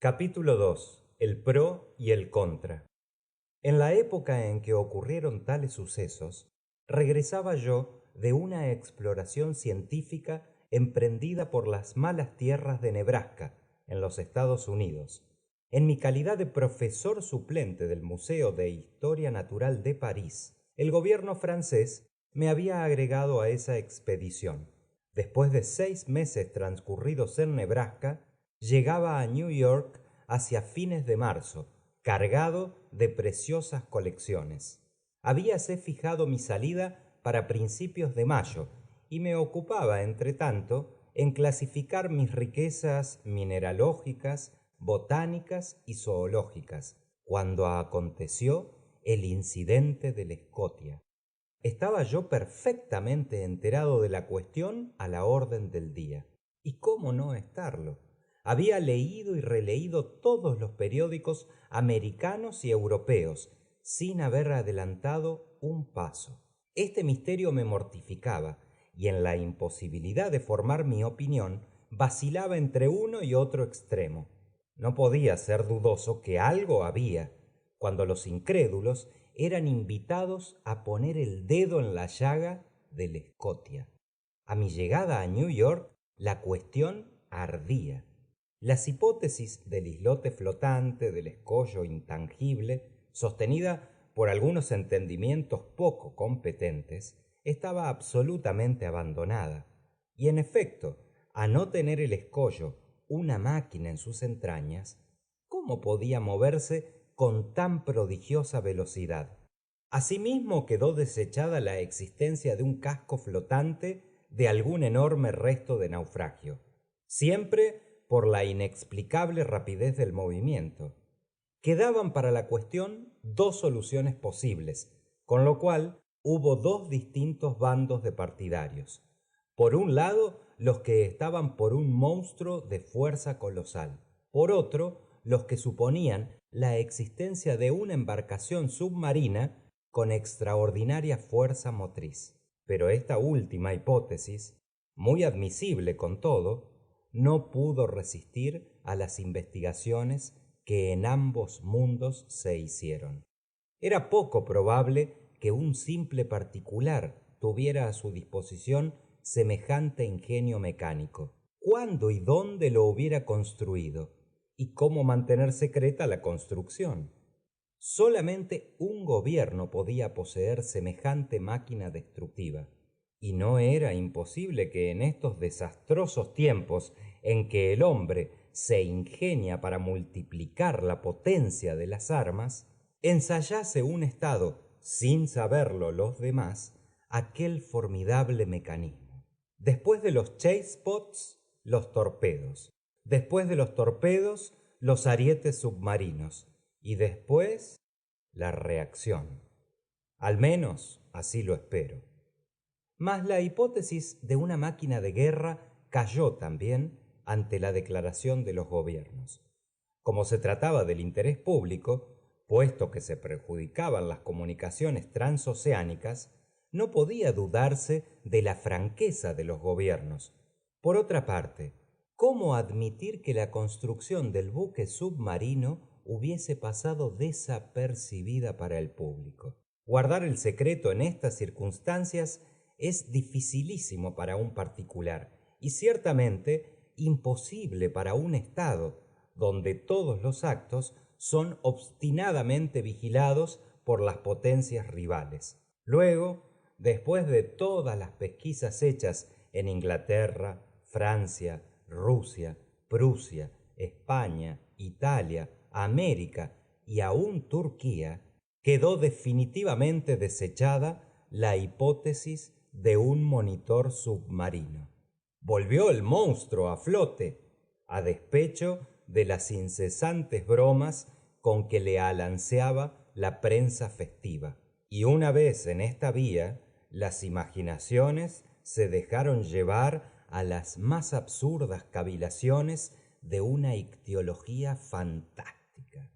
Capítulo 2. El pro y el contra. En la época en que ocurrieron tales sucesos, regresaba yo de una exploración científica emprendida por las malas tierras de Nebraska, en los Estados Unidos. En mi calidad de profesor suplente del Museo de Historia Natural de París, el gobierno francés me había agregado a esa expedición. Después de 6 meses transcurridos en Nebraska, llegaba a New York hacia fines de marzo, cargado de preciosas colecciones. Habíase fijado mi salida para principios de mayo y me ocupaba, entre tanto, en clasificar mis riquezas mineralógicas, botánicas y zoológicas, cuando aconteció el incidente del Scotia. Estaba yo perfectamente enterado de la cuestión a la orden del día. ¿Y cómo no estarlo? Había leído y releído todos los periódicos americanos y europeos, sin haber adelantado un paso. Este misterio me mortificaba, y en la imposibilidad de formar mi opinión, vacilaba entre uno y otro extremo. No podía ser dudoso que algo había, cuando los incrédulos eran invitados a poner el dedo en la llaga del Scotia. A mi llegada a New York, la cuestión ardía. Las hipótesis del islote flotante, del escollo intangible, sostenida por algunos entendimientos poco competentes, estaba absolutamente abandonada. Y en efecto, a no tener el escollo una máquina en sus entrañas, ¿cómo podía moverse con tan prodigiosa velocidad? Asimismo quedó desechada la existencia de un casco flotante de algún enorme resto de naufragio, siempre por la inexplicable rapidez del movimiento. Quedaban para la cuestión dos soluciones posibles, con lo cual hubo dos distintos bandos de partidarios. Por un lado, los que estaban por un monstruo de fuerza colosal. Por otro, los que suponían la existencia de una embarcación submarina con extraordinaria fuerza motriz. Pero esta última hipótesis, muy admisible con todo, no pudo resistir a las investigaciones que en ambos mundos se hicieron. Era poco probable que un simple particular tuviera a su disposición semejante ingenio mecánico. ¿Cuándo y dónde lo hubiera construido? ¿Y cómo mantener secreta la construcción? Solamente un gobierno podía poseer semejante máquina destructiva, y no era imposible que en estos desastrosos tiempos en que el hombre se ingenia para multiplicar la potencia de las armas, ensayase un Estado, sin saberlo los demás, aquel formidable mecanismo. Después de los chasebots, los torpedos. Después de los torpedos, los arietes submarinos. Y después, la reacción. Al menos así lo espero. Mas la hipótesis de una máquina de guerra cayó también ante la declaración de los gobiernos. Como se trataba del interés público, puesto que se perjudicaban las comunicaciones transoceánicas, no podía dudarse de la franqueza de los gobiernos. Por otra parte, ¿cómo admitir que la construcción del buque submarino hubiese pasado desapercibida para el público? Guardar el secreto en estas circunstancias es dificilísimo para un particular y ciertamente imposible para un Estado, donde todos los actos son obstinadamente vigilados por las potencias rivales. Luego, después de todas las pesquisas hechas en Inglaterra, Francia, Rusia, Prusia, España, Italia, América y aún Turquía, quedó definitivamente desechada la hipótesis de un monitor submarino. Volvió el monstruo a flote, a despecho de las incesantes bromas con que le alanceaba la prensa festiva. Y una vez en esta vía, las imaginaciones se dejaron llevar a las más absurdas cavilaciones de una ictiología fantástica.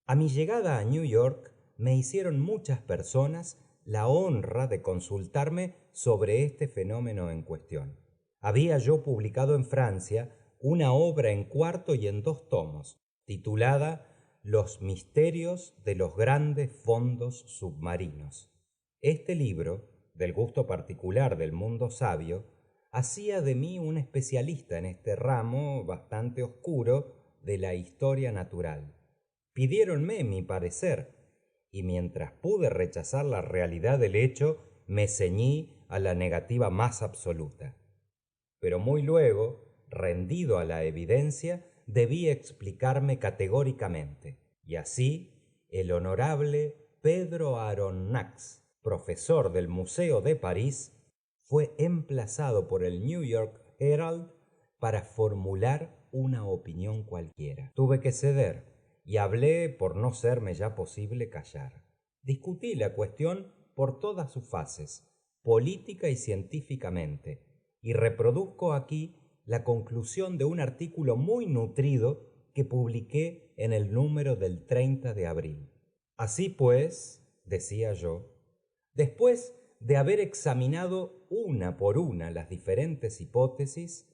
A mi llegada a New York me hicieron muchas personas la honra de consultarme sobre este fenómeno en cuestión. Había yo publicado en Francia una obra en cuarto y en 2 tomos, titulada Los misterios de los grandes fondos submarinos. Este libro, del gusto particular del mundo sabio, hacía de mí un especialista en este ramo bastante oscuro de la historia natural. Pidiéronme mi parecer, y mientras pude rechazar la realidad del hecho, me ceñí a la negativa más absoluta. Pero muy luego, rendido a la evidencia, debí explicarme categóricamente. Y así, el honorable Pedro Aronnax, profesor del Museo de París, fue emplazado por el New York Herald para formular una opinión cualquiera. Tuve que ceder y hablé por no serme ya posible callar. Discutí la cuestión por todas sus fases, política y científicamente, y reproduzco aquí la conclusión de un artículo muy nutrido que publiqué en el número del 30 de abril. Así pues, decía yo, después de haber examinado una por una las diferentes hipótesis,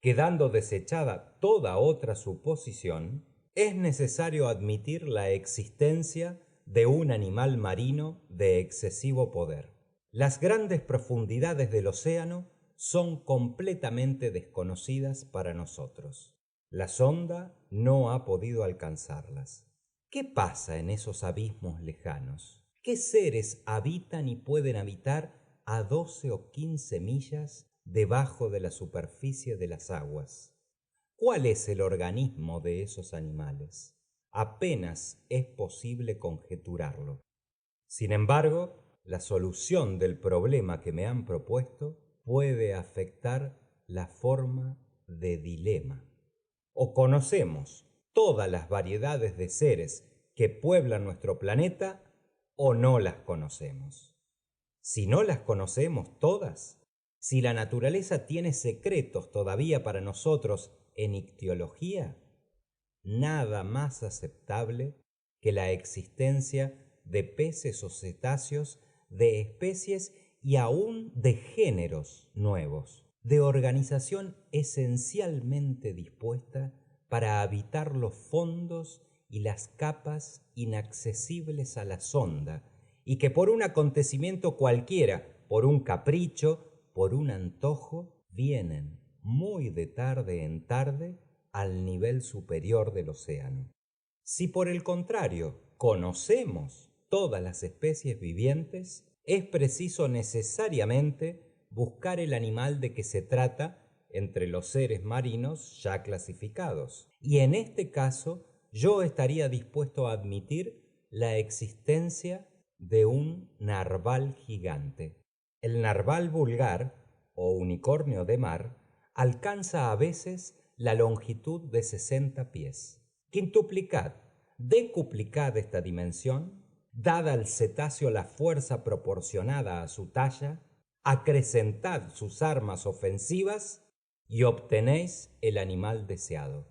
quedando desechada toda otra suposición, es necesario admitir la existencia de un animal marino de excesivo poder. Las grandes profundidades del océano son completamente desconocidas para nosotros. La sonda no ha podido alcanzarlas. ¿Qué pasa en esos abismos lejanos? ¿Qué seres habitan y pueden habitar a 12 o 15 millas debajo de la superficie de las aguas? ¿Cuál es el organismo de esos animales? Apenas es posible conjeturarlo. Sin embargo, la solución del problema que me han propuesto puede afectar la forma de dilema. O conocemos todas las variedades de seres que pueblan nuestro planeta, o no las conocemos. Si no las conocemos todas, si la naturaleza tiene secretos todavía para nosotros en ictiología, nada más aceptable que la existencia de peces o cetáceos, de especies y aún de géneros nuevos, de organización esencialmente dispuesta para habitar los fondos y las capas inaccesibles a la sonda, y que por un acontecimiento cualquiera, por un capricho, por un antojo, vienen muy de tarde en tarde al nivel superior del océano. Si por el contrario conocemos todas las especies vivientes, es preciso necesariamente buscar el animal de que se trata entre los seres marinos ya clasificados. Y en este caso yo estaría dispuesto a admitir la existencia de un narval gigante. El narval vulgar, o unicornio de mar, alcanza a veces la longitud de 60 pies. Quintuplicad, decuplicad esta dimensión, dad al cetáceo la fuerza proporcionada a su talla, acrecentad sus armas ofensivas y obtenéis el animal deseado.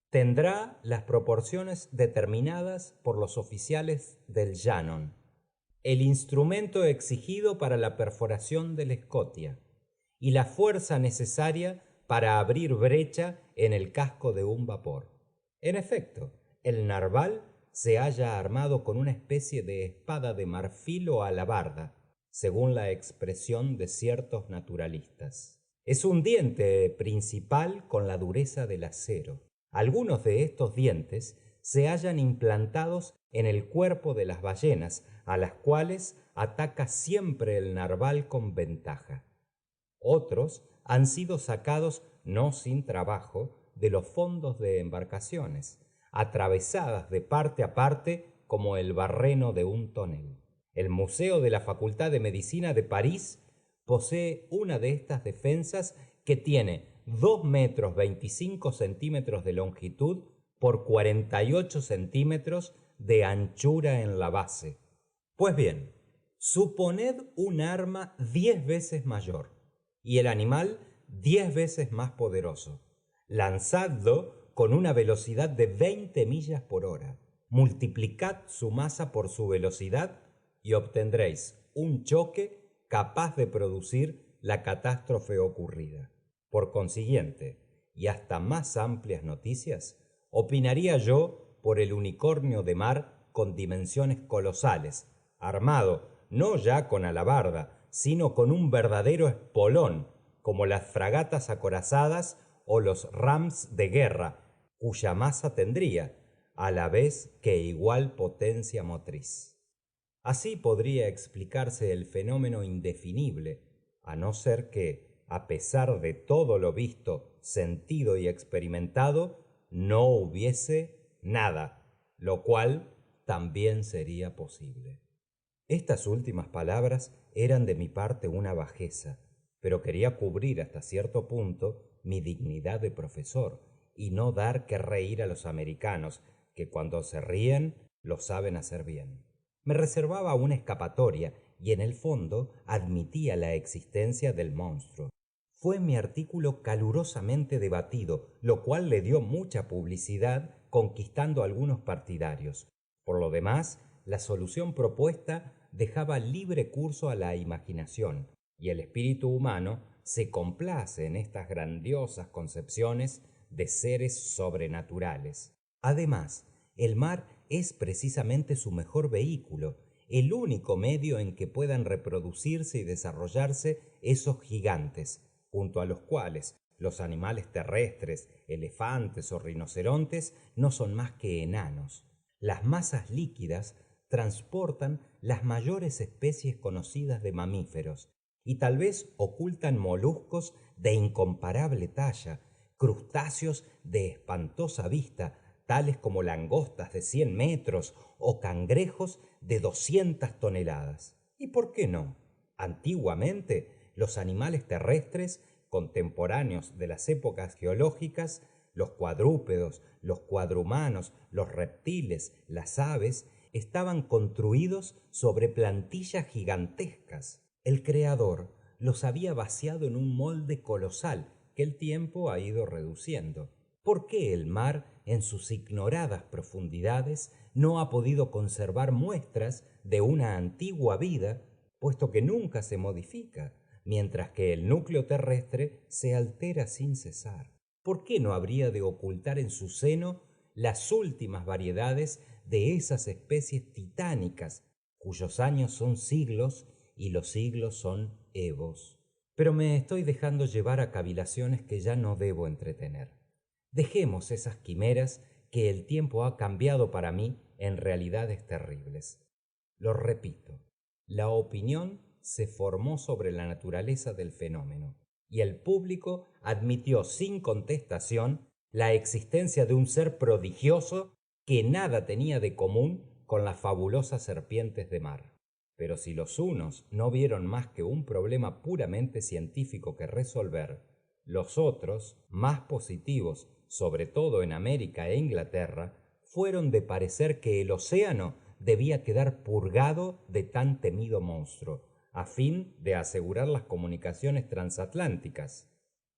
Tendrá las proporciones determinadas por los oficiales del Shannon, el instrumento exigido para la perforación del Scotia y la fuerza necesaria para abrir brecha en el casco de un vapor. En efecto, el narval se halla armado con una especie de espada de marfil o alabarda, según la expresión de ciertos naturalistas. Es un diente principal con la dureza del acero. Algunos de estos dientes se hallan implantados en el cuerpo de las ballenas, a las cuales ataca siempre el narval con ventaja. Otros han sido sacados no sin trabajo de los fondos de embarcaciones, atravesadas de parte a parte como el barreno de un tonel. El Museo de la Facultad de Medicina de París posee una de estas defensas que tiene 2 metros 25 centímetros de longitud por 48 centímetros de anchura en la base. Pues bien, suponed un arma 10 veces mayor y el animal 10 veces más poderoso. Lanzadlo con una velocidad de 20 millas por hora. Multiplicad su masa por su velocidad y obtendréis un choque capaz de producir la catástrofe ocurrida. Por consiguiente, y hasta más amplias noticias, Opinaría yo por el unicornio de mar con dimensiones colosales, armado no ya con alabarda, sino con un verdadero espolón, como las fragatas acorazadas o los rams de guerra, cuya masa tendría, a la vez que igual potencia motriz. Así podría explicarse el fenómeno indefinible, a no ser que, a pesar de todo lo visto, sentido y experimentado, no hubiese nada, lo cual también sería posible. Estas últimas palabras eran de mi parte una bajeza, pero quería cubrir hasta cierto punto mi dignidad de profesor y no dar que reír a los americanos, que cuando se ríen lo saben hacer bien. Me reservaba una escapatoria y en el fondo admitía la existencia del monstruo. Fue mi artículo calurosamente debatido, lo cual le dio mucha publicidad, conquistando algunos partidarios. Por lo demás, la solución propuesta dejaba libre curso a la imaginación, y el espíritu humano se complace en estas grandiosas concepciones de seres sobrenaturales. Además, el mar es precisamente su mejor vehículo, el único medio en que puedan reproducirse y desarrollarse esos gigantes, junto a los cuales los animales terrestres, elefantes o rinocerontes, no son más que enanos. Las masas líquidas transportan las mayores especies conocidas de mamíferos y tal vez ocultan moluscos de incomparable talla, crustáceos de espantosa vista, tales como langostas de 100 metros o cangrejos de 200 toneladas. ¿Y por qué no? Antiguamente, los animales terrestres, contemporáneos de las épocas geológicas, los cuadrúpedos, los cuadrumanos, los reptiles, las aves, estaban construidos sobre plantillas gigantescas. El Creador los había vaciado en un molde colosal que el tiempo ha ido reduciendo. ¿Por qué el mar, en sus ignoradas profundidades, no ha podido conservar muestras de una antigua vida, puesto que nunca se modifica, mientras que el núcleo terrestre se altera sin cesar? ¿Por qué no habría de ocultar en su seno las últimas variedades de esas especies titánicas, cuyos años son siglos y los siglos son evos? Pero me estoy dejando llevar a cavilaciones que ya no debo entretener. Dejemos esas quimeras que el tiempo ha cambiado para mí en realidades terribles. Lo repito, la opinión se formó sobre la naturaleza del fenómeno y el público admitió sin contestación la existencia de un ser prodigioso que nada tenía de común con las fabulosas serpientes de mar. Pero si los unos no vieron más que un problema puramente científico que resolver, los otros, más positivos, sobre todo en América e Inglaterra, fueron de parecer que el océano debía quedar purgado de tan temido monstruo, a fin de asegurar las comunicaciones transatlánticas.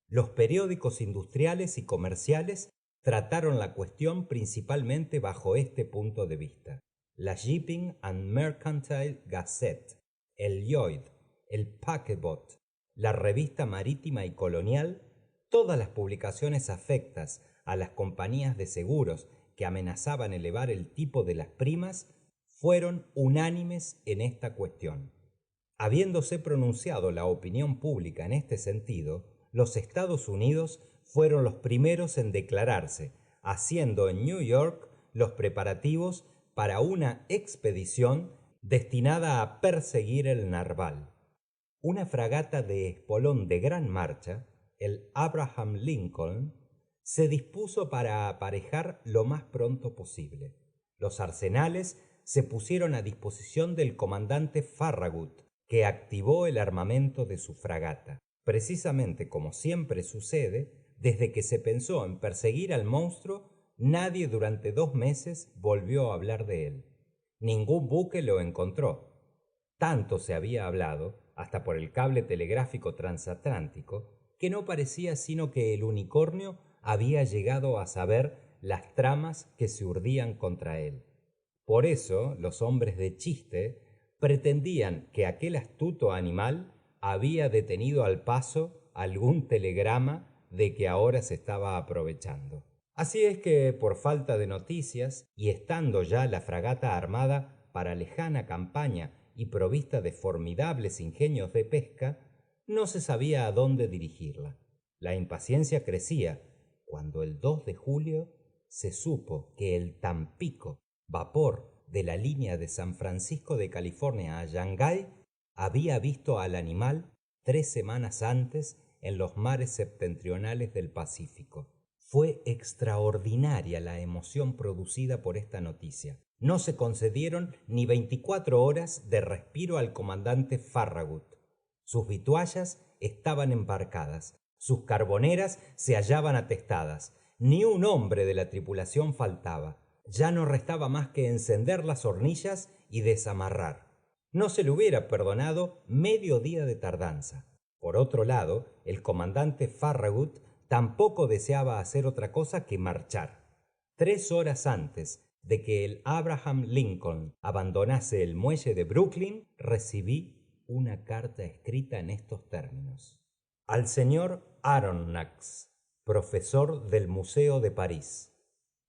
Los periódicos industriales y comerciales trataron la cuestión principalmente bajo este punto de vista. La Shipping and Mercantile Gazette, el Lloyd, el Paquebot, la Revista Marítima y Colonial, todas las publicaciones afectas a las compañías de seguros que amenazaban elevar el tipo de las primas, fueron unánimes en esta cuestión. Habiéndose pronunciado la opinión pública en este sentido, los Estados Unidos fueron los primeros en declararse, haciendo en New York los preparativos para una expedición destinada a perseguir el narval. Una fragata de espolón de gran marcha, el Abraham Lincoln, se dispuso para aparejar lo más pronto posible. Los arsenales se pusieron a disposición del comandante Farragut, que activó el armamento de su fragata. Precisamente como siempre sucede, desde que se pensó en perseguir al monstruo, nadie durante 2 meses volvió a hablar de él. Ningún buque lo encontró. Tanto se había hablado, hasta por el cable telegráfico transatlántico, que no parecía sino que el unicornio había llegado a saber las tramas que se urdían contra él. Por eso los hombres de chiste pretendían que aquel astuto animal había detenido al paso algún telegrama de que ahora se estaba aprovechando. Así es que, por falta de noticias, y estando ya la fragata armada para lejana campaña y provista de formidables ingenios de pesca, no se sabía a dónde dirigirla. La impaciencia crecía cuando el 2 de julio se supo que el Tampico, vapor de la línea de San Francisco de California a Shanghái, había visto al animal 3 semanas antes en los mares septentrionales del Pacífico. Fue extraordinaria la emoción producida por esta noticia. No se concedieron ni 24 horas de respiro al comandante Farragut. Sus vituallas estaban embarcadas, sus carboneras se hallaban atestadas, ni un hombre de la tripulación faltaba. Ya no restaba más que encender las hornillas y desamarrar. No se le hubiera perdonado medio día de tardanza. Por otro lado, el comandante Farragut tampoco deseaba hacer otra cosa que marchar. 3 horas antes de que el Abraham Lincoln abandonase el muelle de Brooklyn, recibí una carta escrita en estos términos. Al señor Aronnax, profesor del Museo de París,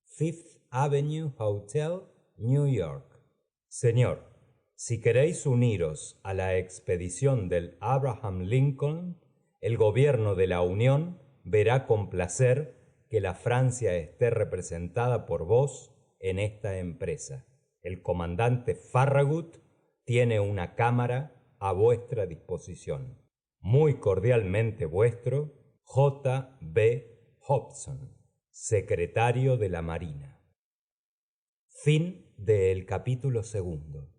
Fifth Avenue Hotel, New York. Señor, si queréis uniros a la expedición del Abraham Lincoln, el gobierno de la Unión verá con placer que la Francia esté representada por vos en esta empresa. El comandante Farragut tiene una cámara a vuestra disposición. Muy cordialmente vuestro, J. B. Hobson, secretario de la Marina. Fin del capítulo 2.